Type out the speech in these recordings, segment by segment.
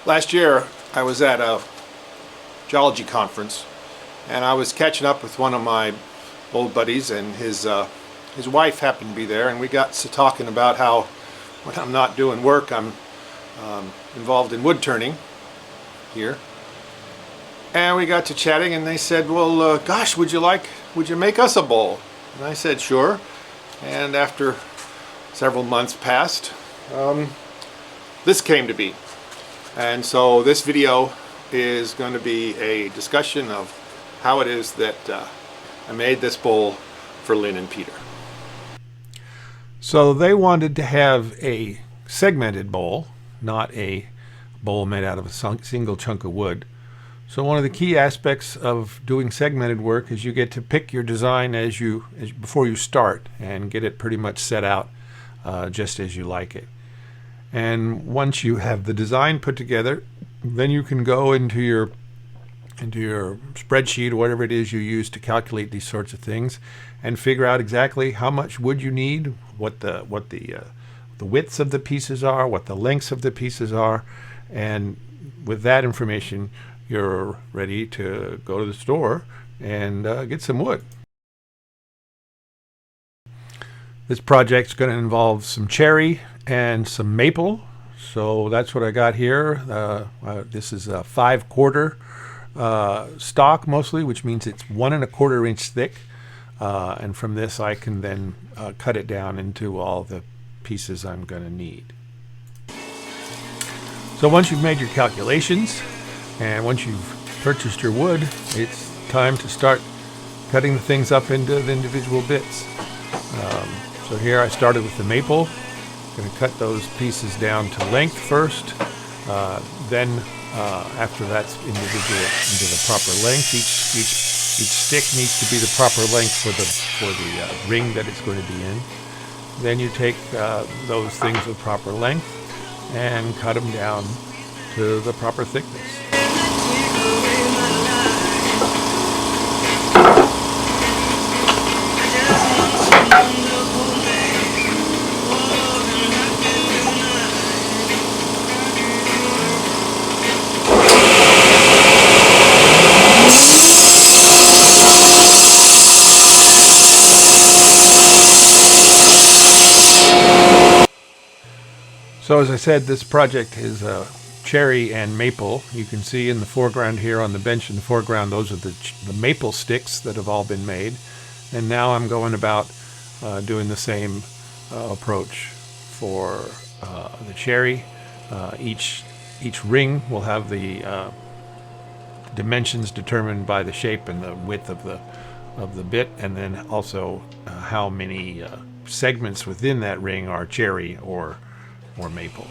Last year I was at a geology conference and I was catching up with one of my old buddies, and his wife happened to be there, and we got to talking about how when I'm not doing work I'm involved in wood turning here. And we got to chatting and they said, well, gosh, would you make us a bowl? And I said, sure. And after several months passed, this came to be. And so this video is going to be a discussion of how it is that I made this bowl for Lynne and Peter. So they wanted to have a segmented bowl, not a bowl made out of a single chunk of wood. So one of the key aspects of doing segmented work is you get to pick your design before you start and get it pretty much set out just as you like it. And once you have the design put together, then you can go into your spreadsheet or whatever it is you use to calculate these sorts of things and figure out exactly how much wood you need, what the widths of the pieces are, what the lengths of the pieces are, and with that information you're ready to go to the store and get some wood. This project's going to involve some cherry and some maple, so that's what I got here. This is a 5/4 stock mostly, which means it's 1 1/4 inch thick, and from this I can then cut it down into all the pieces I'm going to need. So once you've made your calculations and once you've purchased your wood, it's time to start cutting the things up into the individual bits. So here I started with the maple. I'm going to cut those pieces down to length first. Then after that's individual into the proper length, each stick needs to be the proper length for the ring that it's going to be in. Then you take those things of proper length and cut them down to the proper thickness. So as I said, this project is cherry and maple. You can see in the foreground here on the bench in the foreground, those are the maple sticks that have all been made. And now I'm going about doing the same approach for the cherry. Each ring will have the dimensions determined by the shape and the width of the bit, and then also how many segments within that ring are cherry or maple.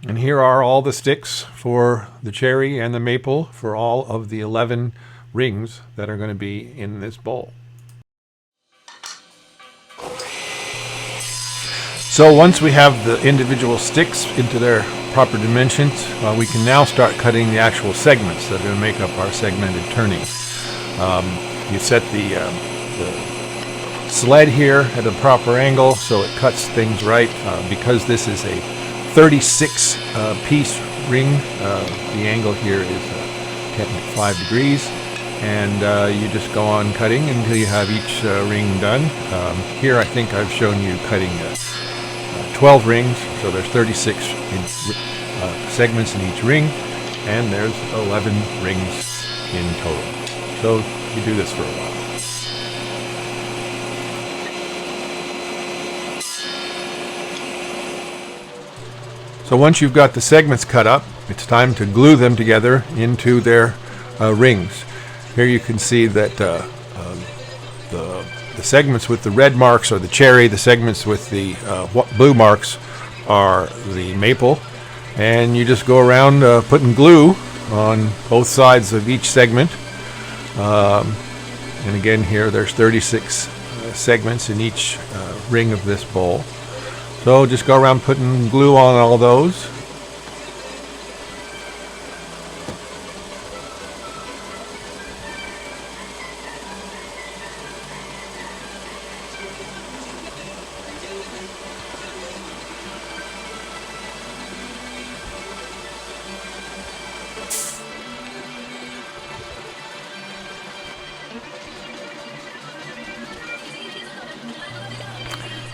And here are all the sticks for the cherry and the maple for all of the 11 rings that are going to be in this bowl. So once we have the individual sticks into their proper dimensions, we can now start cutting the actual segments that are going to make up our segmented turning. You set the sled here at a proper angle so it cuts things right. Because this is a 36 piece ring, the angle here is 5 degrees, and you just go on cutting until you have each ring done. Here I think I've shown you cutting 12 rings, so there's 36 segments in each ring, and there's 11 rings in total. So you do this for a while. So once you've got the segments cut up, it's time to glue them together into their rings. Here you can see that the segments with the red marks are the cherry, the segments with the blue marks are the maple, and you just go around putting glue on both sides of each segment. And again here there's 36 segments in each ring of this bowl. So just go around putting glue on all those.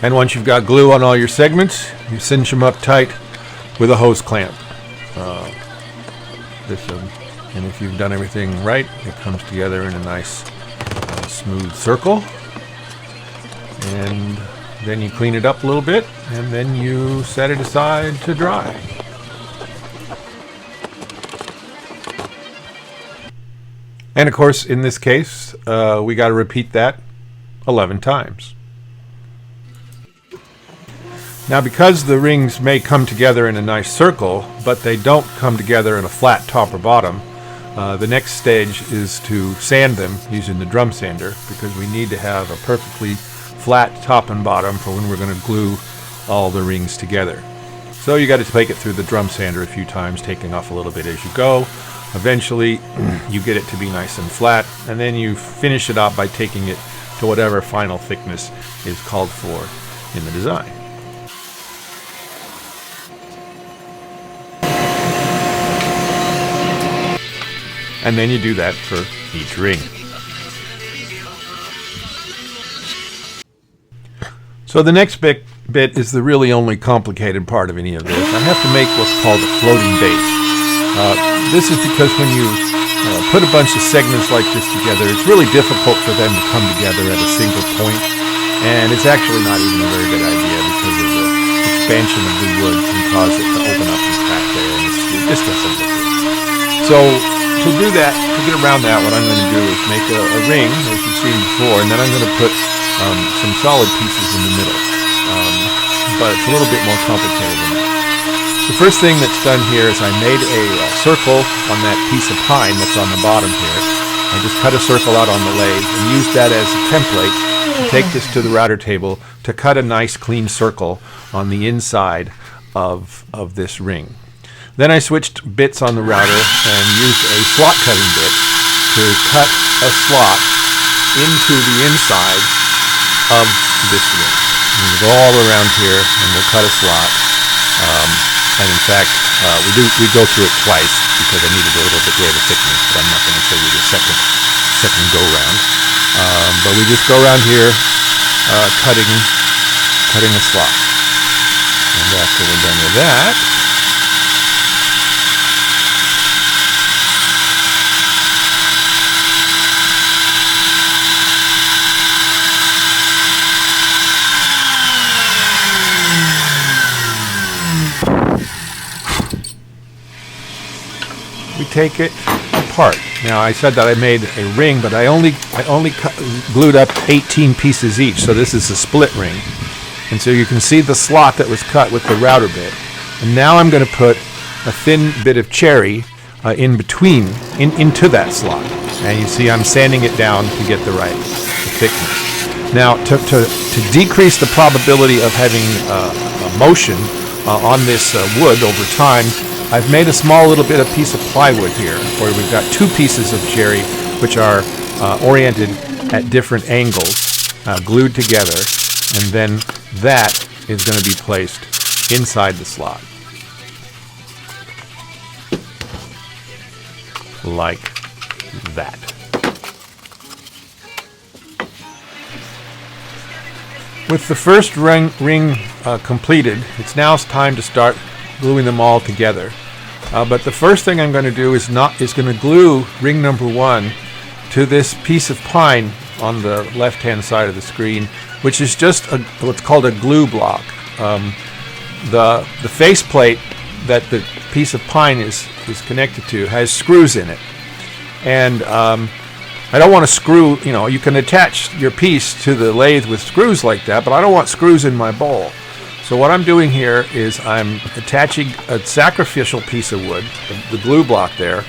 And once you've got glue on all your segments, you cinch them up tight with a hose clamp. And if you've done everything right, it comes together in a nice smooth circle. And then you clean it up a little bit, and then you set it aside to dry. And of course, in this case, we got to repeat that 11 times. Now, because the rings may come together in a nice circle, but they don't come together in a flat top or bottom, the next stage is to sand them using the drum sander, because we need to have a perfectly flat top and bottom for when we're going to glue all the rings together. So you got to take it through the drum sander a few times, taking off a little bit as you go. Eventually, you get it to be nice and flat, and then you finish it out by taking it to whatever final thickness is called for in the design. And then you do that for each ring. So the next bit is the really only complicated part of any of this. I have to make what's called a floating base. This is because when you put a bunch of segments like this together, it's really difficult for them to come together at a single point. And it's actually not even a very good idea because of the expansion of the wood can cause it to open up and crack there, and it just doesn't look good. So to do that, to get around that, what I'm going to do is make a ring, as you've seen before, and then I'm going to put some solid pieces in the middle. But it's a little bit more complicated than that. The first thing that's done here is I made a circle on that piece of pine that's on the bottom here. I just cut a circle out on the lathe and used that as a template to take this to the router table to cut a nice clean circle on the inside of this ring. Then I switched bits on the router and used a slot cutting bit to cut a slot into the inside of this ring. We'll go all around here and we'll cut a slot. And in fact, we go through it twice because I needed a little bit greater thickness, but I'm not going to show you the second go round. But we just go around here cutting a slot. And after we're done with that, we take it apart. Now I said that I made a ring, but I only glued up 18 pieces each, so this is a split ring. And so you can see the slot that was cut with the router bit. And now I'm going to put a thin bit of cherry in between, into that slot. And you see I'm sanding it down to get the right thickness. Now to decrease the probability of having a motion on this wood over time, I've made a small little bit of piece of plywood here, where we've got two pieces of cherry which are oriented at different angles, glued together, and then that is going to be placed inside the slot. Like that. With the first ring completed, it's now time to start gluing them all together. But the first thing I'm going to do is going to glue ring number 1 to this piece of pine on the left-hand side of the screen, which is just what's called a glue block. The faceplate that the piece of pine is connected to has screws in it, and I don't want to screw. You can attach your piece to the lathe with screws like that, but I don't want screws in my bowl. So what I'm doing here is I'm attaching a sacrificial piece of wood, the glue block there,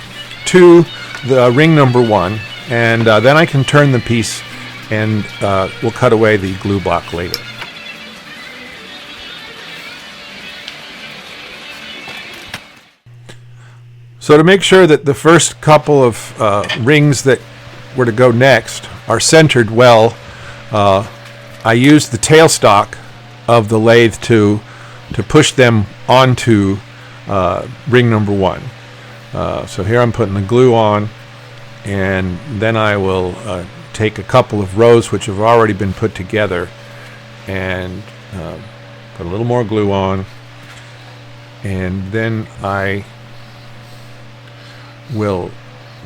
to the ring number 1, and then I can turn the piece and we'll cut away the glue block later. So to make sure that the first couple of rings that were to go next are centered well, I used the tailstock of the lathe to push them onto ring number 1. So here I'm putting the glue on, and then I will take a couple of rows which have already been put together and put a little more glue on, and then I will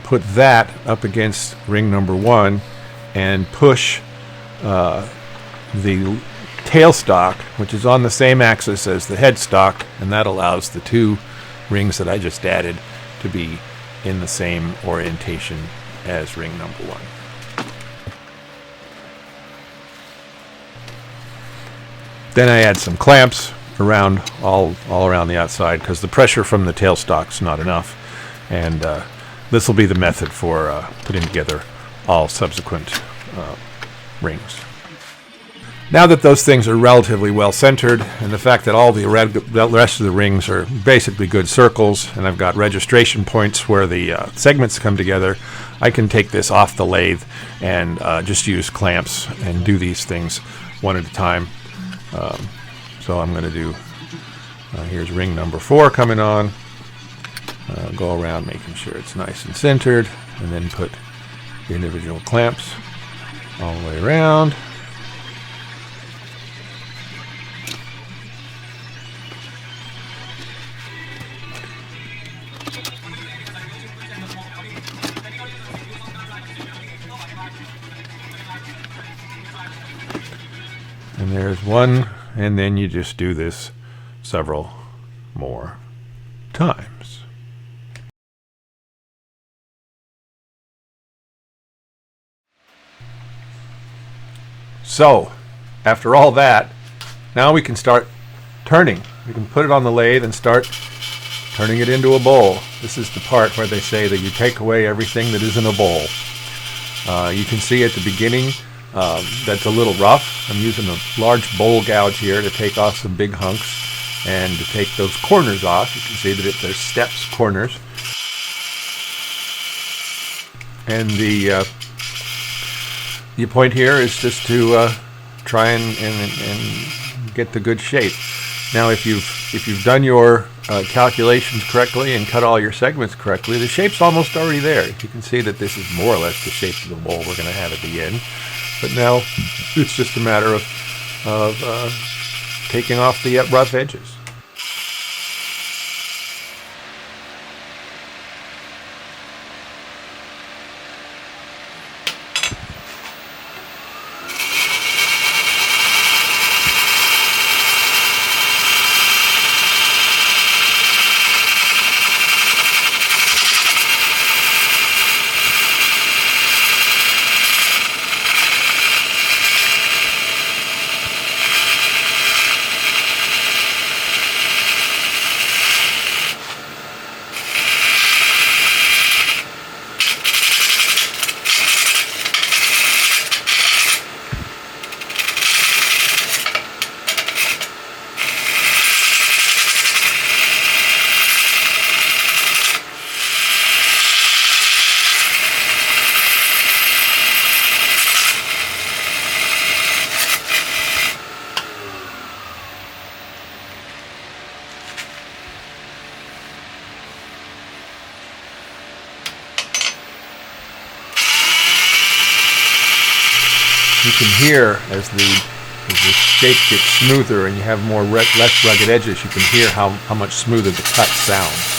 put that up against ring number 1 and push the tailstock, which is on the same axis as the headstock, and that allows the 2 rings that I just added to be in the same orientation as ring number 1. Then I add some clamps around all around the outside, because the pressure from the tailstock's not enough, and this will be the method for putting together all subsequent rings. Now that those things are relatively well centered, and the fact that all the rest of the rings are basically good circles, and I've got registration points where the segments come together, I can take this off the lathe and just use clamps and do these things one at a time. So I'm going to do, here's ring number 4 coming on, go around making sure it's nice and centered, and then put the individual clamps all the way around. And there's one, and then you just do this several more times. So, after all that, now we can start turning. We can put it on the lathe and start turning it into a bowl. This is the part where they say that you take away everything that isn't a bowl. You can see at the beginning that's a little rough. I'm using a large bowl gouge here to take off some big hunks and to take those corners off. You can see that there's steps, corners. And the point here is just to try and get the good shape. Now, if you've done your calculations correctly and cut all your segments correctly, the shape's almost already there. You can see that this is more or less the shape of the bowl we're going to have at the end. But now it's just a matter of taking off the rough edges. You can hear as the shape gets smoother and you have less rugged edges, you can hear how much smoother the cut sounds.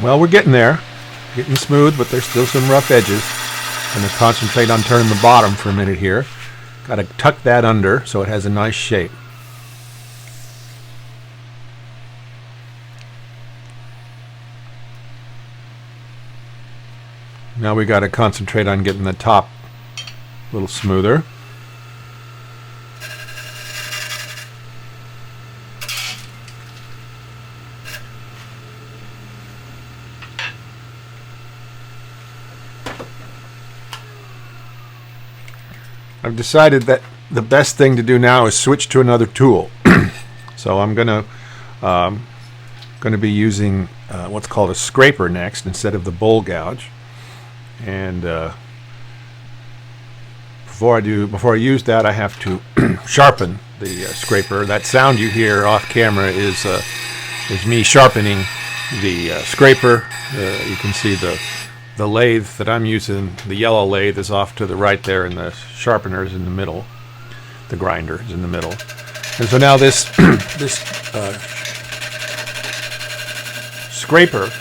Well, we're getting there. Getting smooth, but there's still some rough edges. I'm going to concentrate on turning the bottom for a minute here. Got to tuck that under so it has a nice shape. Now we got to concentrate on getting the top a little smoother. I've decided that the best thing to do now is switch to another tool. So I'm gonna be using what's called a scraper next instead of the bowl gouge. And before I use that, I have to sharpen the scraper. That sound you hear off camera is me sharpening the scraper. You can see the lathe that I'm using, the yellow lathe, is off to the right there, and the sharpener is in the middle. The grinder is in the middle. And so now this scraper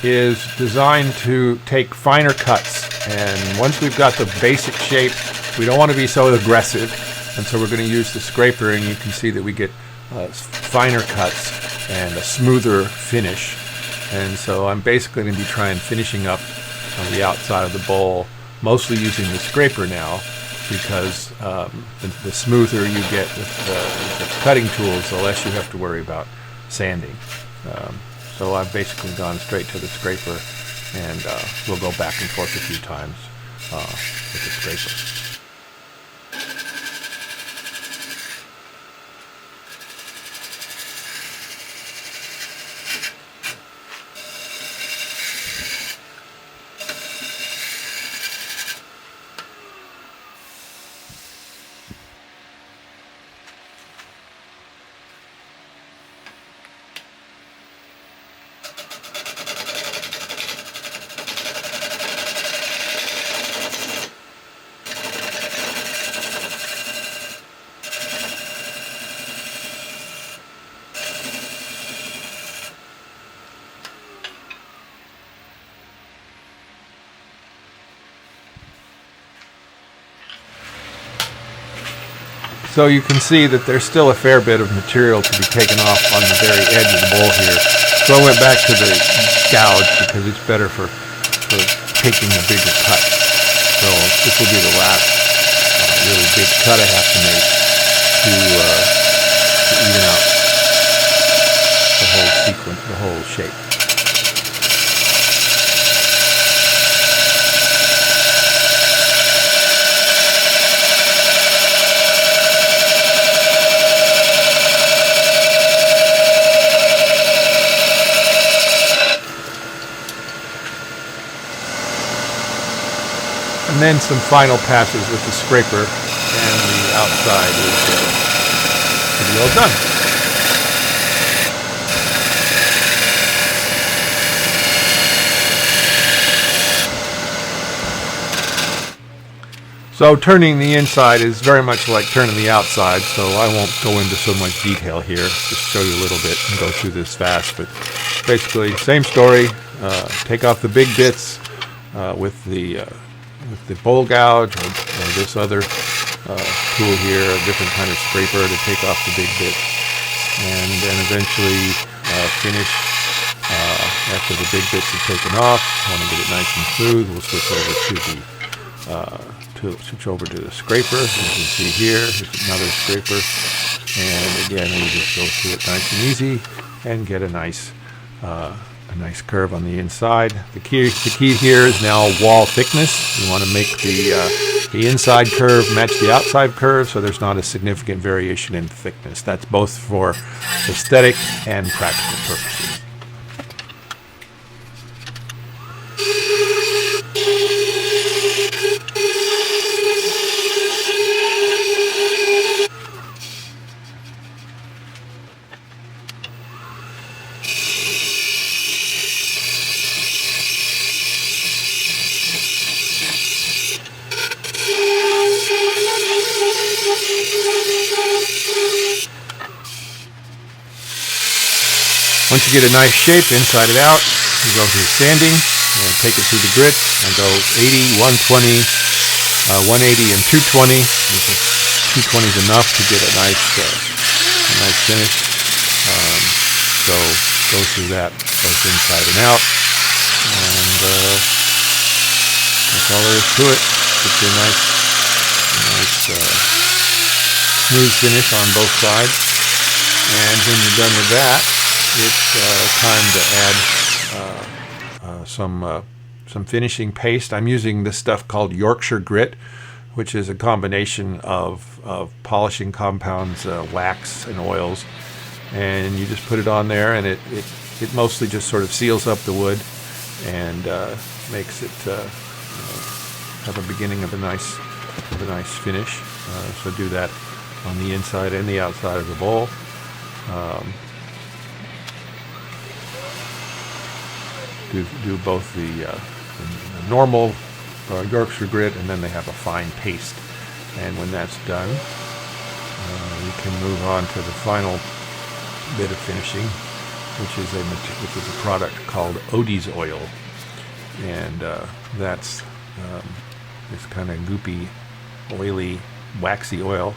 is designed to take finer cuts. And once we've got the basic shape, we don't want to be so aggressive. And so we're going to use the scraper, and you can see that we get finer cuts and a smoother finish. And so I'm basically going to be finishing up on the outside of the bowl, mostly using the scraper now, because the smoother you get with the cutting tools, the less you have to worry about sanding. So I've basically gone straight to the scraper, and we'll go back and forth a few times with the scraper. So you can see that there's still a fair bit of material to be taken off on the very edge of the bowl here. So I went back to the gouge because it's better for taking a bigger cut. So this will be the last really big cut I have to make to even out the whole sequence, the whole shape. And then some final passes with the scraper, and the outside is pretty well done. So turning the inside is very much like turning the outside, so I won't go into so much detail here, just show you a little bit and go through this fast. But basically, same story, take off the big bits with the bowl gouge or this other tool here, a different kind of scraper to take off the big bits, and then eventually finish after the big bits are taken off. Want to get it nice and smooth, we'll switch over to the scraper. As you can see here, here's another scraper, and again we just go through it nice and easy and get a nice curve on the inside. The key here is now wall thickness. You want to make the inside curve match the outside curve, so there's not a significant variation in thickness. That's both for aesthetic and practical purposes. Once you get a nice shape inside and out, We go through sanding and take it through the grit and go 80, 120, 180, and 220. 220 is enough to get a nice finish. So go through that both inside and out, and that's all there is to it. Get you a nice smooth finish on both sides. And when you're done with that, it's time to add some finishing paste. I'm using this stuff called Yorkshire grit, which is a combination of polishing compounds, wax, and oils. And you just put it on there, and it mostly just sort of seals up the wood and makes it have a beginning of a nice finish. So do that on the inside and the outside of the bowl. Do both the normal Yorkshire grit, and then they have a fine paste. And when that's done, we can move on to the final bit of finishing, which is a product called Odie's oil, and that's this kind of goopy, oily, waxy oil,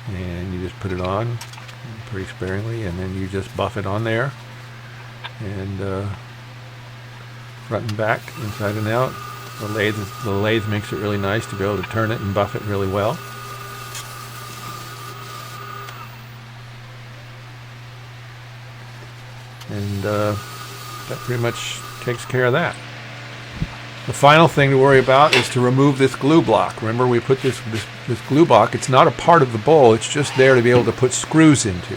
and you just put it on pretty sparingly, and then you just buff it on there, and front and back, inside and out. The lathe makes it really nice to be able to turn it and buff it really well. And that pretty much takes care of that. The final thing to worry about is to remove this glue block. Remember, we put this glue block. It's not a part of the bowl. It's just there to be able to put screws into.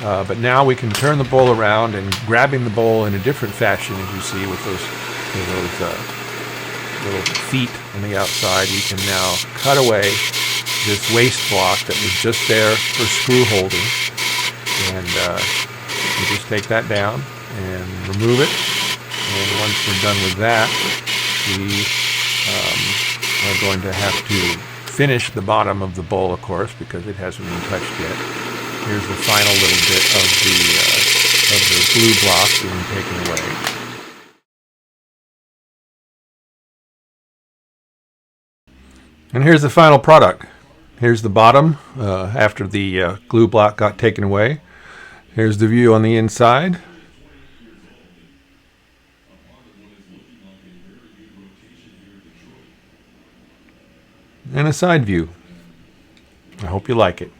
But now we can turn the bowl around, and grabbing the bowl in a different fashion, as you see with those little feet on the outside, we can now cut away this waste block that was just there for screw holding. And you just take that down and remove it. And once we're done with that, we are going to have to finish the bottom of the bowl, of course, because it hasn't been touched yet. Here's the final little bit of the glue block being taken away. And here's the final product. Here's the bottom after the glue block got taken away. Here's the view on the inside. And a side view. I hope you like it.